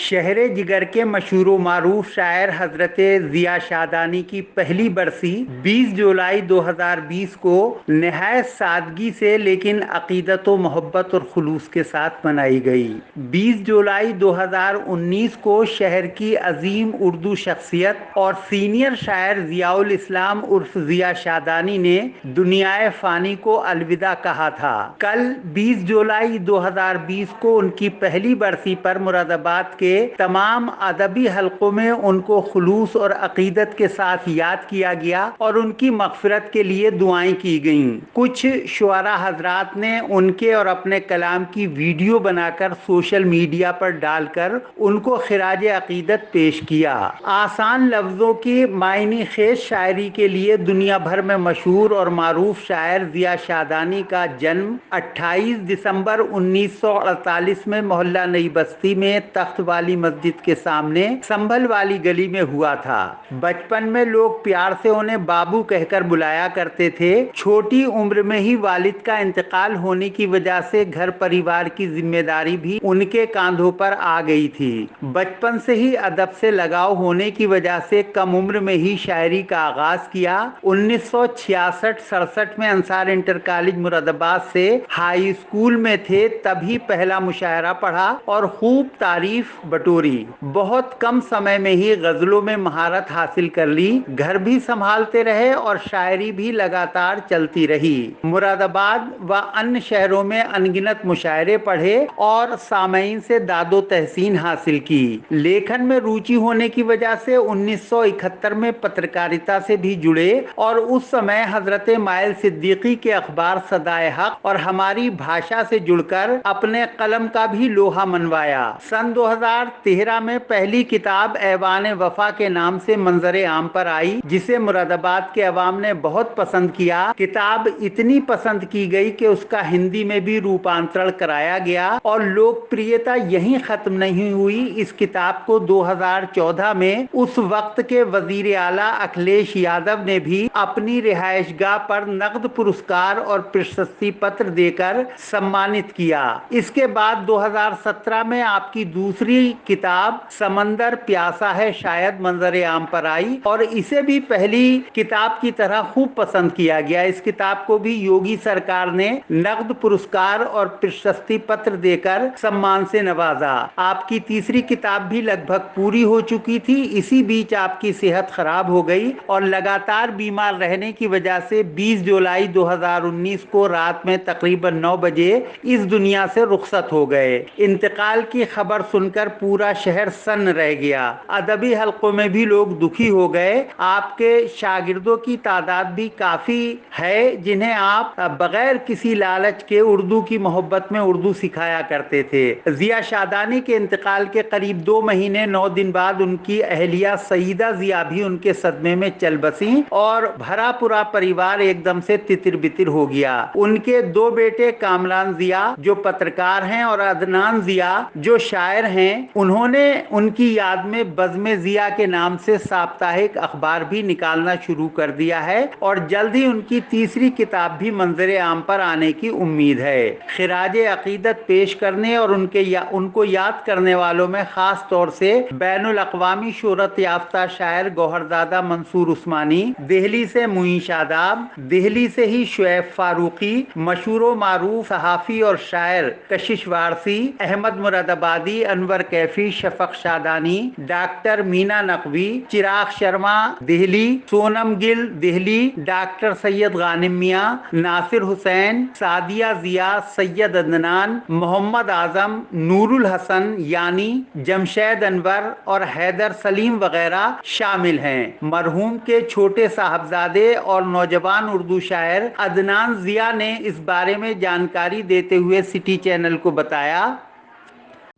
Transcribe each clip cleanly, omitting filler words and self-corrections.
شہر جگر کے مشہور و معروف شاعر حضرت ضیاء شادانی کی پہلی برسی 20 جولائی 2020 کو نہایت سادگی سے لیکن عقیدت و محبت اور خلوص کے ساتھ منائی گئی۔ 20 جولائی 2019 کو شہر کی عظیم اردو شخصیت اور سینئر شاعر ضیاء الاسلام عرف ضیاء شادانی نے دنیائے فانی کو الوداع کہا تھا۔ کل 20 جولائی 2020 کو ان کی پہلی برسی پر مراد آباد کے تمام ادبی حلقوں میں ان کو خلوص اور عقیدت کے ساتھ یاد کیا گیا اور ان کی مغفرت کے لیے دعائیں کی گئیں۔ کچھ شعراء حضرات نے ان کے اور اپنے کلام کی ویڈیو بنا کر سوشل میڈیا پر ڈال کر ان کو خراج عقیدت پیش کیا۔ آسان لفظوں کی معنی خیز شاعری کے لیے دنیا بھر میں مشہور اور معروف شاعر ضیاء شادانی کا جنم 28 دسمبر 1948 میں محلہ نئی بستی میں تخت والی مسجد کے سامنے سنبھل والی گلی میں ہوا تھا۔ بچپن میں لوگ پیار سے انہیں بابو کہہ کر بلایا کرتے تھے۔ چھوٹی عمر میں ہی والد کا انتقال ہونے کی وجہ سے گھر پریوار کی ذمہ داری بھی ان کے کاندھوں پر آ گئی تھی۔ بچپن سے ہی ادب سے لگاؤ ہونے کی وجہ سے کم عمر میں ہی شاعری کا آغاز کیا۔ 1966-67 میں انصار انٹر کالج مراد آباد سے ہائی اسکول میں تھے تب ہی پہلا مشاعرہ پڑھا اور خوب تعریف بٹوری۔ بہت کم سمے میں ہی غزلوں میں مہارت حاصل کر لی، گھر بھی سنبھالتے رہے اور شاعری بھی لگاتار چلتی رہی۔ مراد آباد و ان شہروں میں انگنت مشاعرے پڑھے اور سامعین سے داد و تحسین حاصل کی۔ لیکھن میں روچی ہونے کی وجہ سے 1971 میں پترکاریتا سے بھی جڑے اور اس سمے حضرت مائل صدیقی کے اخبار صدائے حق اور ہماری بھاشا سے جڑ کر اپنے قلم کا بھی لوہا منوایا۔ سن 2013 میں پہلی کتاب ایوان وفا کے نام سے منظر عام پر آئی جسے مراد آباد کے عوام نے بہت پسند کیا۔ کتاب اتنی پسند کی گئی کہ اس کا ہندی میں بھی روپانترن کرایا گیا اور لوک پریتا یہیں ختم نہیں ہوئی۔ اس کتاب کو 2014 میں اس وقت کے وزیر اعلیٰ اکھلیش یادو نے بھی اپنی رہائش گاہ پر نقد پرسکار اور پرشستی پتر دے کر سمانت کیا۔ اس کے بعد 2017 میں آپ کی دوسری کتاب سمندر پیاسا ہے شاید منظر عام پر آئی اور اسے بھی پہلی کتاب کی طرح خوب پسند کیا گیا۔ اس کتاب کو بھی یوگی سرکار نے نقد پرسکار اور پرشستی پتر دے کر سمان سے نوازا۔ آپ کی تیسری کتاب بھی لگ بھگ پوری ہو چکی تھی، اسی بیچ آپ کی صحت خراب ہو گئی اور لگاتار بیمار رہنے کی وجہ سے 20 جولائی 2019 کو رات میں تقریباً 9 بجے اس دنیا سے رخصت ہو گئے۔ انتقال کی خبر سن کر پورا شہر سن رہ گیا۔ ادبی حلقوں میں بھی لوگ دکھی ہو گئے۔ آپ کے شاگردوں کی تعداد بھی کافی ہے جنہیں آپ بغیر کسی لالچ کے اردو کی محبت میں اردو سکھایا کرتے تھے۔ ضیاء شادانی کے انتقال کے قریب 2 مہینے 9 دن بعد ان کی اہلیہ سیدہ ضیاء بھی ان کے صدمے میں چل بسیں اور بھرا پورا پریوار ایک دم سے تتر بتر ہو گیا۔ ان کے 2 بیٹے کامران ضیاء جو پترکار ہیں اور عدنان ضیاء جو شاعر ہیں، انہوں نے ان کی یاد میں بزم ضیاء کے نام سے ساپتاہک اخبار بھی نکالنا شروع کر دیا ہے اور جلد ہی ان کی تیسری کتاب بھی منظر عام پر آنے کی امید ہے۔ خراج عقیدت پیش کرنے اور ان کو یاد کرنے والوں میں خاص طور سے بین الاقوامی شہرت یافتہ شاعر گوہرزادہ منصور عثمانی، دہلی سے معین شاداب، دہلی سے ہی شعیب فاروقی، مشہور و معروف صحافی اور شاعر کشش وارثی، احمد مراد آبادی، انور کیفی، شفق شادانی، ڈاکٹر مینا نقوی، چراغ شرما دہلی، سونم گل دہلی، ڈاکٹر سید غانم میاں، ناصر حسین، سعدیہ ضیاء، سید عدنان، محمد اعظم، نور الحسن یعنی جمشید انور اور حیدر سلیم وغیرہ شامل ہیں۔ مرحوم کے چھوٹے صاحبزادے اور نوجوان اردو شاعر عدنان ضیاء نے اس بارے میں جانکاری دیتے ہوئے سٹی چینل کو بتایا۔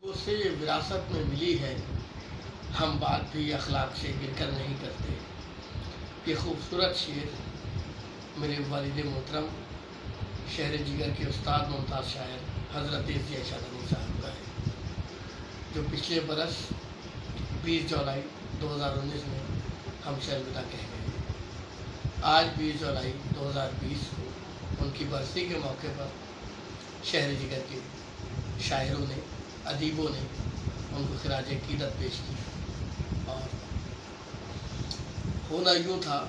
اس سے یہ وراثت میں ملی ہے، ہم بات بھی اخلاق سے گر کر نہیں کرتے۔ یہ خوبصورت شعر میرے والد محترم شہر جگر کے استاد ممتاز شاعر حضرت ضیاء شادانی صاحب کا ہے، جو پچھلے برس 20 جولائی 2019 میں ہم سے الوداع کہہ گئے۔ آج 20 جولائی 2020 کو ان کی برسی کے موقع پر شہر جگر کے شاعروں نے، ادیبوں نے ان کو خراج عقیدت پیش کی، اور ہونا یوں تھا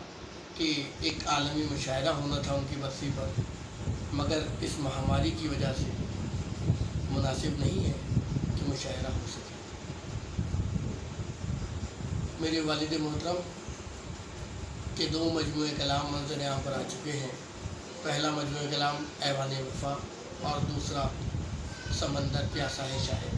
کہ ایک عالمی مشاعرہ ہونا تھا ان کی برسی پر، مگر اس مہاماری کی وجہ سے مناسب نہیں ہے کہ مشاعرہ ہو سکے۔ میرے والد محترم کے 2 مجموعے کلام منظر عام پر آ چکے ہیں۔ پہلا مجموعہ کلام ایوان وفا اور دوسرا سمندر پیاسا ہے شاہد۔